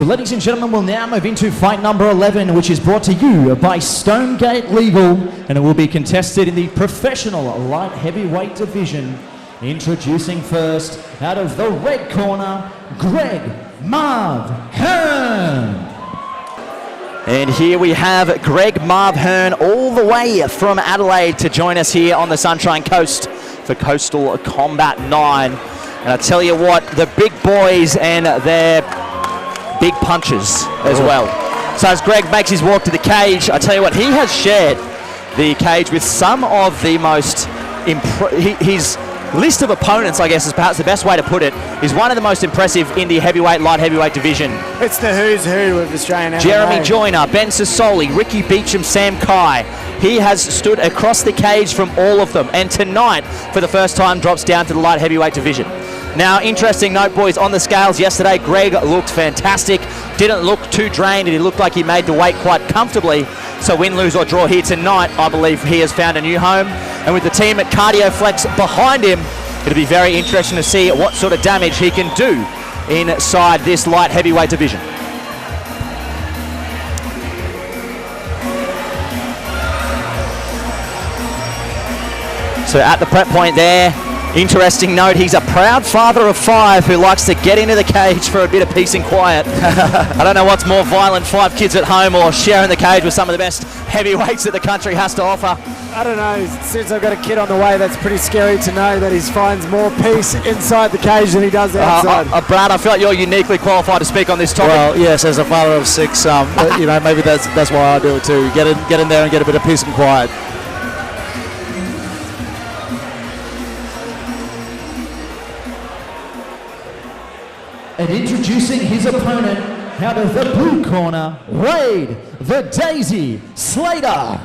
Ladies and gentlemen, we'll now move into fight number 11, which is brought to you by Stonegate Legal, and it will be contested in the professional light heavyweight division. Introducing first, out of the red corner, Greg Marv Hearne. And here we have Greg Marv Hearne all the way from Adelaide to join us here on the Sunshine Coast for Coastal Combat 9. And I tell you what, the big boys and their big punches as well. So as Greg makes his walk to the cage, I tell you what, he has shared the cage with some of the most, his list of opponents, I guess is perhaps the best way to put it, is one of the most impressive in the heavyweight, light heavyweight division. It's the who's who of Australian MMA. Jeremy Joyner, Ben Sassoli, Ricky Beecham, Sam Kai. He has stood across the cage from all of them, and tonight, for the first time, drops down to the light heavyweight division. Now, interesting note, boys, on the scales yesterday, Greg looked fantastic, didn't look too drained, and he looked like he made the weight quite comfortably. So win, lose or draw here tonight, I believe he has found a new home. And with the team at Cardio Flex behind him, it'll be very interesting to see what sort of damage he can do inside this light heavyweight division. So at the prep point there, interesting note, he's a proud father of 5 who likes to get into the cage for a bit of peace and quiet. I don't know what's more violent, 5 kids at home or sharing the cage with some of the best heavyweights that the country has to offer. I don't know, since I've got a kid on the way, that's pretty scary to know that he finds more peace inside the cage than he does outside. Brad, I feel like you're uniquely qualified to speak on this topic. Well, yes, as a father of 6, you know, maybe that's why I do it too. Get in there and get a bit of peace and quiet. And introducing his opponent, out of the blue corner, Wade the Daisy Slater.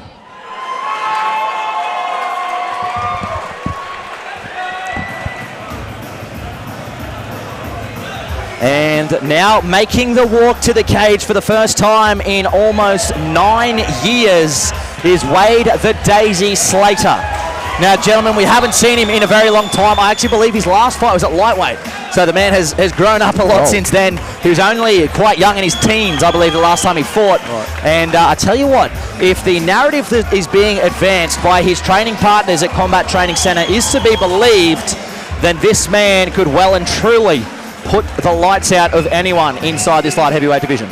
And now making the walk to the cage for the first time in almost 9 years is Wade the Daisy Slater. Now, gentlemen, we haven't seen him in a very long time. I actually believe his last fight was at lightweight. So the man has grown up a lot since then. He was only quite young in his teens, I believe, the last time he fought. Right. And I tell you what, if the narrative that is being advanced by his training partners at Combat Training Centre is to be believed, then this man could well and truly put the lights out of anyone inside this light heavyweight division.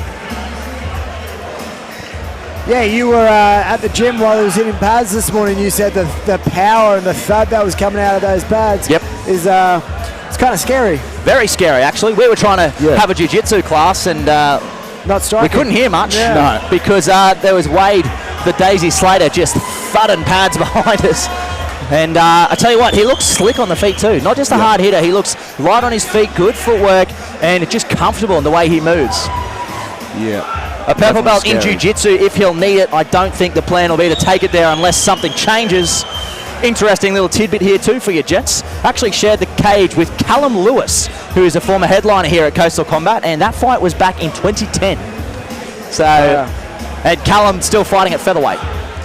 Yeah, you were at the gym while he was hitting pads this morning. You said the power and the thud that was coming out of those pads is it's kind of scary. Very scary, actually. We were trying to have a jiu-jitsu class and not striking. We couldn't hear much, no, because there was Wade the Daisy Slater just thudding pads behind us. And I tell you what, he looks slick on the feet too. Not just a hard hitter, he looks light on his feet, good footwork, and just comfortable in the way he moves. Yeah. A purple belt in jiu-jitsu, if he'll need it. I don't think the plan will be to take it there unless something changes. Interesting little tidbit here too for you, gents. Actually shared the cage with Callum Lewis, who is a former headliner here at Coastal Combat, and that fight was back in 2010. So, and Callum still fighting at featherweight.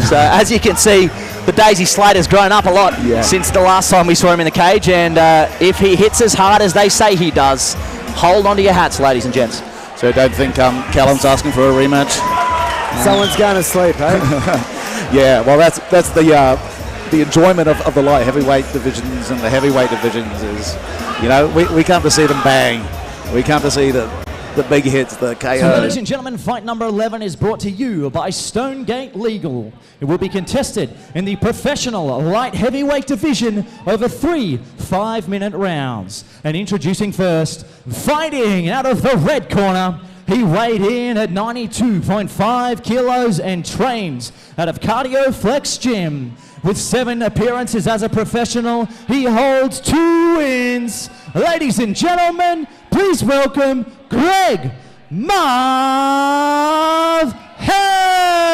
So as you can see, the Daisy Slater's grown up a lot since the last time we saw him in the cage, and if he hits as hard as they say he does, hold on to your hats, ladies and gents. So I don't think Callum's asking for a rematch. Someone's going to sleep, eh? Yeah, well, that's the enjoyment of the light heavyweight divisions and the heavyweight divisions is, you know, we come to see them bang. We come to see the big hits, the KO. So, ladies and gentlemen, fight number 11 is brought to you by Stonegate Legal. It will be contested in the professional light heavyweight division over 3 5-minute rounds. And introducing first, fighting out of the red corner, he weighed in at 92.5 kilos and trains out of Cardio Flex Gym. With 7 appearances as a professional, he holds 2 wins. Ladies and gentlemen, please welcome Greg Marv Hearne.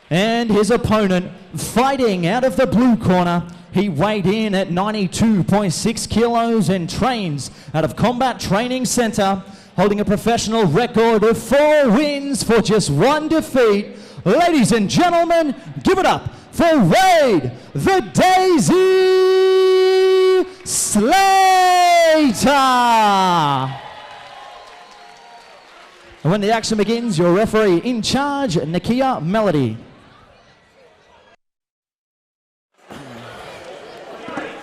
And his opponent, fighting out of the blue corner, he weighed in at 92.6 kilos and trains out of Combat Training Centre, holding a professional record of 4 wins for just 1 defeat. Ladies and gentlemen, give it up for Wade the Daisy Slater. And when the action begins, your referee in charge, Nakia Melody.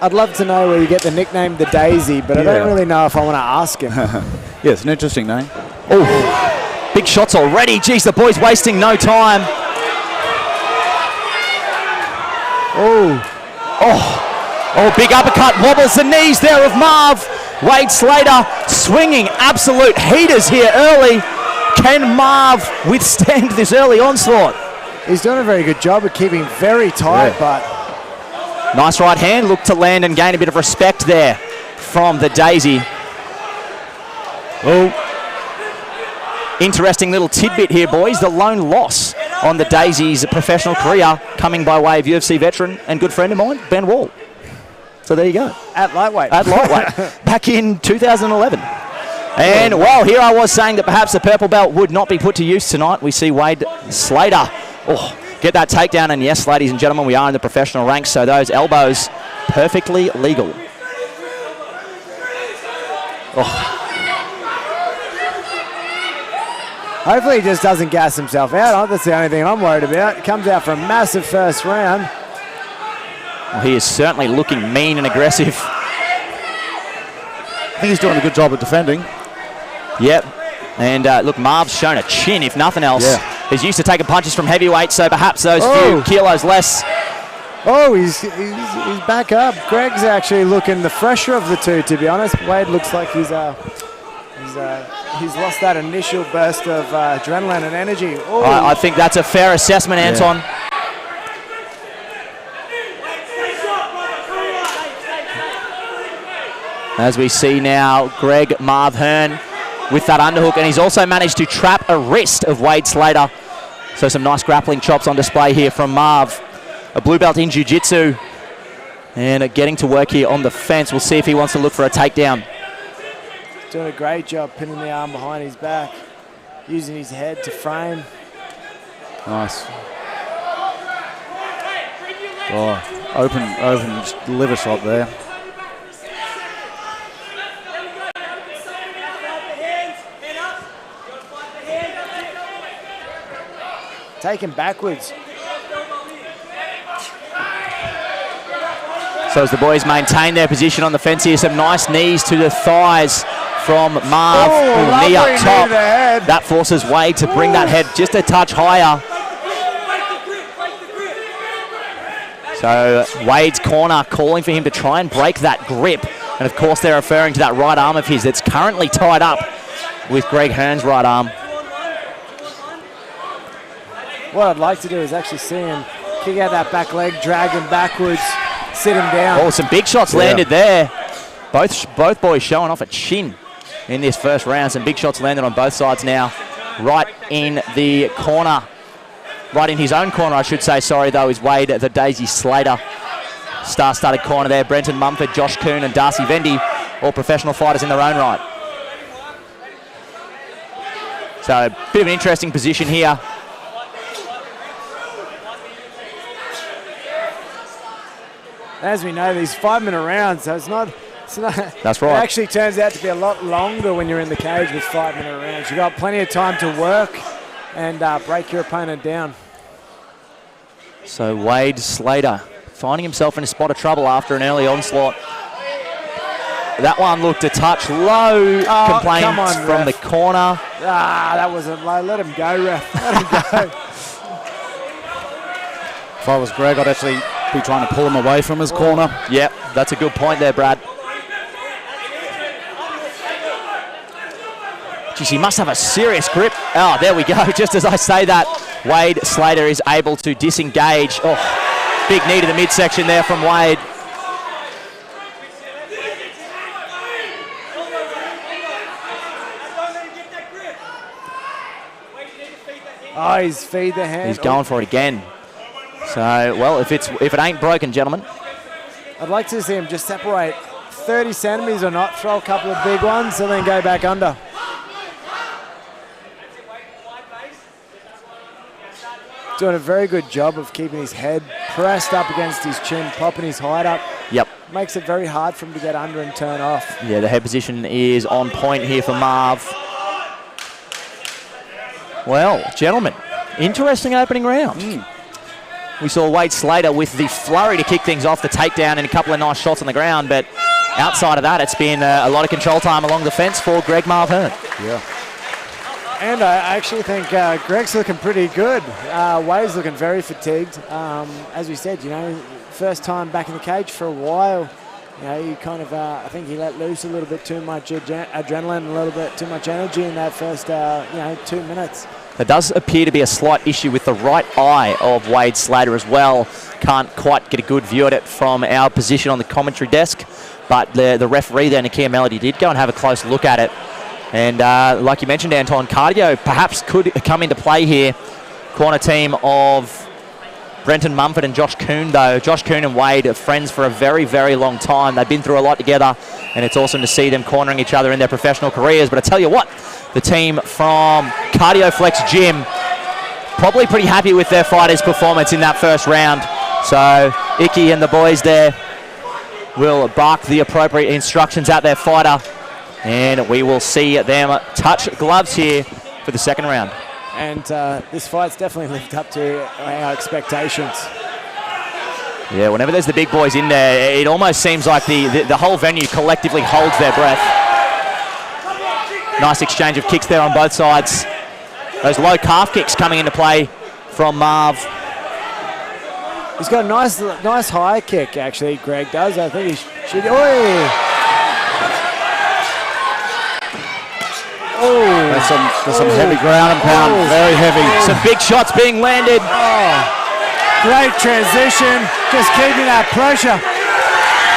I'd love to know where you get the nickname The Daisy, but I don't really know if I want to ask him. Yeah, it's an interesting name. Oh, big shots already. Geez, the boy's wasting no time. Oh, big uppercut. Wobbles the knees there of Marv. Wade Slater swinging absolute heaters here early. Can Marv withstand this early onslaught? He's doing a very good job of keeping very tight, but... Nice right hand. Look to land and gain a bit of respect there from the Daisy. Oh, interesting little tidbit here, boys. The lone loss on the Daisy's professional career coming by way of UFC veteran and good friend of mine, Ben Wall. So there you go. At lightweight. At lightweight. Back in 2011. And, well, here I was saying that perhaps the purple belt would not be put to use tonight. We see Wade Slater. Oh, get that takedown. And, yes, ladies and gentlemen, we are in the professional ranks, so those elbows perfectly legal. Oh. Hopefully he just doesn't gas himself out. That's the only thing I'm worried about. Comes out for a massive first round. Well, he is certainly looking mean and aggressive. I think he's doing a good job of defending. Yep. And look, Marv's shown a chin, if nothing else. Yeah. He's used to taking punches from heavyweight, so perhaps those few kilos less. Oh, he's back up. Greg's actually looking the fresher of the two, to be honest. Wade looks like he's lost that initial burst of adrenaline and energy. I think that's a fair assessment, Anton. Yeah. As we see now, Marv Hearne with that underhook, and he's also managed to trap a wrist of Wade Slater. So some nice grappling chops on display here from Marv. A blue belt in jiu-jitsu, and getting to work here on the fence. We'll see if he wants to look for a takedown. Doing a great job pinning the arm behind his back, using his head to frame. Nice. Oh, open liver shot there. Taken backwards. So as the boys maintain their position on the fence here, some nice knees to the thighs from Marv. Knee up top. That forces Wade to bring that head just a touch higher. So Wade's corner calling for him to try and break that grip. And of course they're referring to that right arm of his that's currently tied up with Greg Hearne's right arm. What I'd like to do is actually see him kick out that back leg, drag him backwards, sit him down. Oh, some big shots landed there. Both boys showing off a chin in this first round. Some big shots landed on both sides now. Right in the corner. Right in his own corner, I should say. Sorry, though, is Wade the Daisy Slater. Star-studded corner there. Brenton Mumford, Josh Kuhn and Darcy Vendy, all professional fighters in their own right. So a bit of an interesting position here. As we know, these 5-minute rounds, so it's not. That's right. It actually turns out to be a lot longer when you're in the cage with 5-minute rounds. You've got plenty of time to work and break your opponent down. So Wade Slater finding himself in a spot of trouble after an early onslaught. That one looked a touch low. Complaints from the corner. That wasn't low. Let him go, ref. Let him go. If I was Greg, I'd actually be trying to pull him away from his corner. Yep, that's a good point there, Brad. Geez, he must have a serious grip. Oh, there we go. Just as I say that, Wade Slater is able to disengage. Oh, big knee to the midsection there from Wade. Oh, he's feed the hand. He's going for it again. So, well, if it ain't broken, gentlemen. I'd like to see him just separate 30 centimetres or not, throw a couple of big ones, and then go back under. Doing a very good job of keeping his head pressed up against his chin, popping his height up, Yep. Makes it very hard for him to get under and turn off. Yeah, the head position is on point here for Marv. Well, gentlemen, interesting opening round. We saw Wade Slater with the flurry to kick things off, the takedown, and a couple of nice shots on the ground, but outside of that, it's been a lot of control time along the fence for Greg Marv Hearne. Yeah. And I actually think Greg's looking pretty good. Wade's looking very fatigued. As we said, first time back in the cage for a while. He kind of, I think he let loose a little bit too much adrenaline, a little bit too much energy in that first, 2 minutes. There does appear to be a slight issue with the right eye of Wade Slater as well. Can't quite get a good view at it from our position on the commentary desk, but the referee there, Nakia Melody, did go and have a close look at it. And like you mentioned, Anton, cardio perhaps could come into play here. Corner team of Brenton Mumford and Josh Kuhn, though. Josh Kuhn and Wade are friends for a very, very long time. They've been through a lot together, and it's awesome to see them cornering each other in their professional careers. But I tell you what, the team from Cardio Flex Gym probably pretty happy with their fighters' performance in that first round. So Icky and the boys there will bark the appropriate instructions at their fighter, and we will see them touch gloves here for the second round. And this fight's definitely lived up to our expectations. Yeah, whenever there's the big boys in there, it almost seems like the whole venue collectively holds their breath. Nice exchange of kicks there on both sides. Those low calf kicks coming into play from Marv. He's got a nice high kick, actually, Greg does. I think he should... There's some heavy ground and pound, very heavy. Some big shots being landed. Great transition, just keeping that pressure.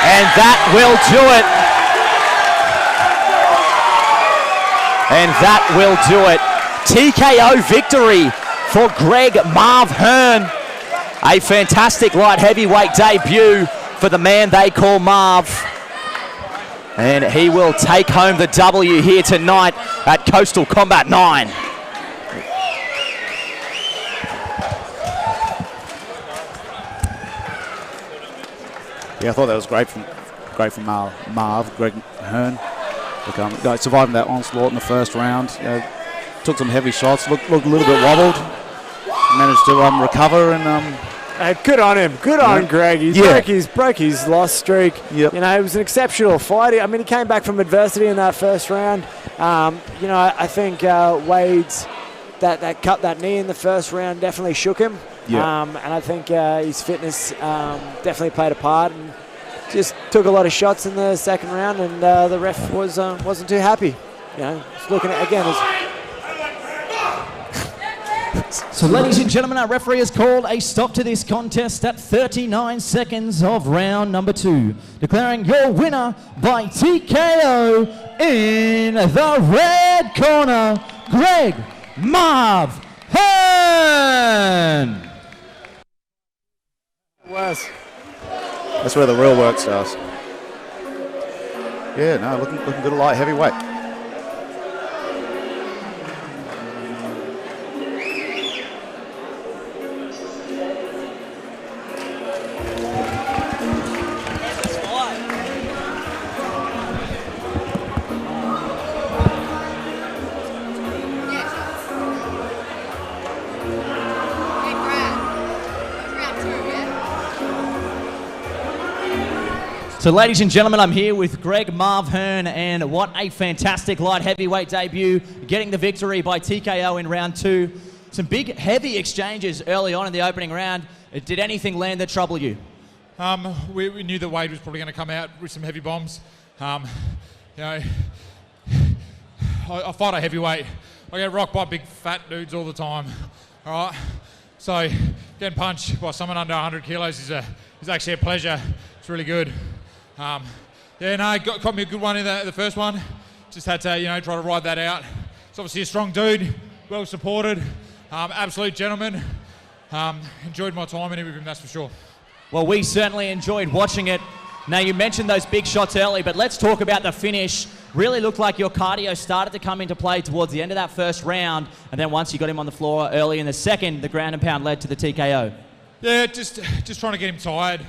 And that will do it. And that will do it. TKO victory for Greg Marv Hearne. A fantastic light heavyweight debut for the man they call Marv. And he will take home the W here tonight at Coastal Combat 9. Yeah, I thought that was great from Marv, Greg Hearne. Look, surviving that onslaught in the first round. Took some heavy shots, looked a little bit wobbled. Managed to recover and... good on him. Good on Greg. He broke his loss streak. Yep. It was an exceptional fight. I mean, he came back from adversity in that first round. I think Wade's that knee in the first round definitely shook him. Yeah. And I think his fitness definitely played a part. And just took a lot of shots in the second round, and the ref wasn't too happy. Just looking at again. So, ladies and gentlemen, our referee has called a stop to this contest at 39 seconds of round number 2, declaring your winner by TKO in the red corner, Greg Marv Hearne. That's where the real work starts. Yeah, no, looking good at light heavyweight. So, ladies and gentlemen, I'm here with Greg Marv Hearne, and what a fantastic light heavyweight debut, getting the victory by TKO in round 2. Some big, heavy exchanges early on in the opening round. Did anything land that troubled you? We knew that Wade was probably going to come out with some heavy bombs. I fight a heavyweight. I get rocked by big fat dudes all the time. All right, so getting punched by someone under 100 kilos is actually a pleasure. It's really good. Got me a good one in the first one. Just had to, try to ride that out. It's obviously a strong dude, well supported, absolute gentleman. Enjoyed my time in it with him, that's for sure. Well, we certainly enjoyed watching it. Now, you mentioned those big shots early, but let's talk about the finish. Really looked like your cardio started to come into play towards the end of that first round, and then once you got him on the floor early in the second, the ground and pound led to the TKO. Yeah, just trying to get him tired.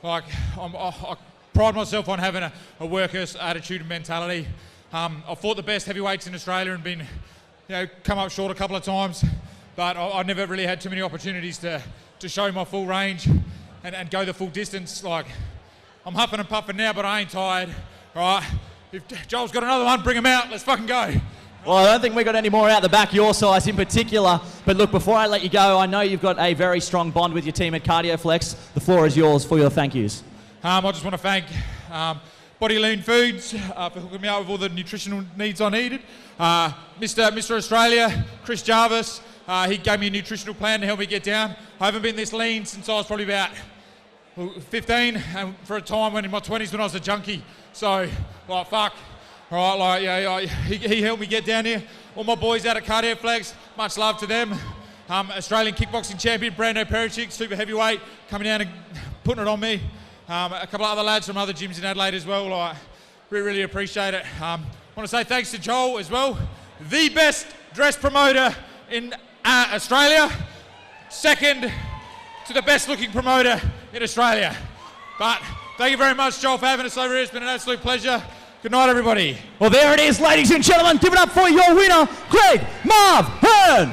Like, I pride myself on having a worker's attitude and mentality. I've fought the best heavyweights in Australia and been, come up short a couple of times, but I never really had too many opportunities to show my full range and go the full distance. Like, I'm huffing and puffing now, but I ain't tired. All right, if Joel's got another one, bring him out. Let's fucking go. Well, I don't think we got any more out the back, your size in particular. But look, before I let you go, I know you've got a very strong bond with your team at Cardioflex. The floor is yours for your thank yous. I just want to thank Body Lean Foods for hooking me up with all the nutritional needs I needed. Mr. Australia, Chris Jarvis, he gave me a nutritional plan to help me get down. I haven't been this lean since I was probably about 15, and for a time when in my 20s when I was a junkie. So, like, fuck. All right, he helped me get down here. All my boys out at Cardioflex, much love to them. Australian kickboxing champion Brando Perichik, super heavyweight, coming down and putting it on me. A couple of other lads from other gyms in Adelaide as well. Like, really appreciate it. I want to say thanks to Joel as well, the best dress promoter in Australia, second to the best looking promoter in Australia. But thank you very much, Joel, for having us over here. It's been an absolute pleasure. Good night, everybody. Well, there it is, ladies and gentlemen. Give it up for your winner, Greg Marv Hearne.